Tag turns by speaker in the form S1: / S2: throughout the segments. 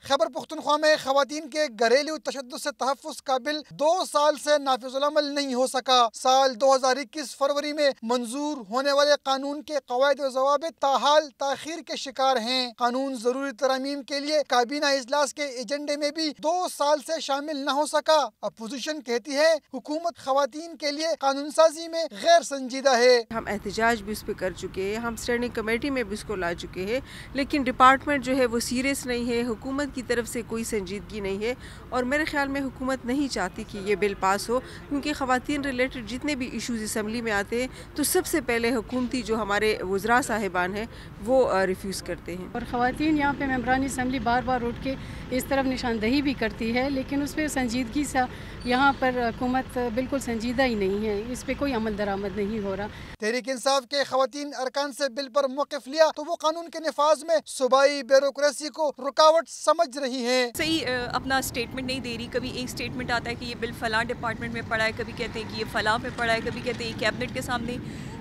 S1: خیبر پختونخوا میں خواتین کے گھریلو تشدد سے تحفظ کا بل 2 سال سے نافذ العمل نہیں ہو سکا۔ سال 2021 فروری میں منظور ہونے والے قانون کے قواعد و ضوابط تاحال تاخیر کے شکار ہیں۔ قانون ضروری ترامیم کے لیے کابینہ اجلاس کے ایجنڈے میں بھی 2 سال سے شامل نہ ہو سکا۔ اپوزیشن کہتی ہے حکومت خواتین کے لیے قانون سازی میں غیر سنجیدہ ہے۔
S2: ہم احتجاج بھی اس پہ کر چکے ہیں، ہم اسٹینڈنگ کمیٹی میں بھی اس کو لا چکے ہیں، لیکن ڈپارٹمنٹ جو ہے وہ سیریس نہیں ہے، حکومت کی طرف سے کوئی سنجیدگی نہیں ہے، اور میرے خیال میں حکومت نہیں چاہتی کہ یہ بل پاس ہو، کیونکہ خواتین ریلیٹڈ جتنے بھی ایشوز اسمبلی میں آتے ہیں تو سب سے پہلے حکومتی جو ہمارے وزراء صاحبان ہیں وہ ریفیوز کرتے ہیں۔
S3: اور خواتین یہاں پہ ممبران اسمبلی بار بار اٹھ کے اس طرف نشاندہی بھی کرتی ہے، لیکن اس پہ سنجیدگی سے یہاں پر حکومت بالکل سنجیدہ ہی نہیں ہے، اس پہ کوئی عمل درآمد نہیں ہو رہا۔
S1: تحریک انصاف کے خواتین ارکان سے بل پر موقف لیا تو وہ قانون کے نفاذ میں صوبائی بیوروکریسی کو رکاوٹ سمجھ رہی ہیں۔
S4: صحیح اپنا سٹیٹمنٹ نہیں دے رہی، کبھی ایک سٹیٹمنٹ آتا ہے کہ یہ بل فلاں ڈپارٹمنٹ میں پڑا ہے، کبھی کہتے ہیں کہ یہ فلاں پہ پڑا ہے، کبھی کہتے ہیں یہ کیبنٹ کے سامنے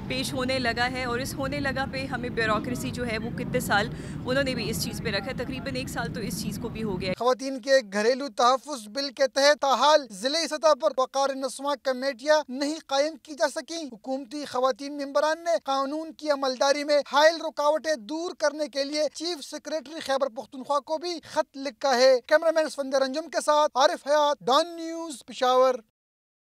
S4: پیش ہونے لگا ہے، اور اس ہونے لگا پہ ہمیں بیوروکریسی جو ہے وہ کتنے سال انہوں نے بھی اس چیز پہ رکھا ہے، تقریباً 1 سال تو اس چیز کو بھی ہو گیا ہے۔
S1: خواتین کے گھریلو تحفظ بل کے تحت تاحال ضلعی سطح پر وقار نسواں کمیٹیاں نہیں قائم کی جا سکیں۔ حکومتی خواتین ممبران نے قانون کی عملداری میں حائل رکاوٹیں دور کرنے کے لیے چیف سیکریٹری خیبر پختونخوا کو بھی خط لکھا ہے۔ کیمرہ مین اسفندر انجم کے ساتھ عارف حیات، ڈان نیوز، پشاور۔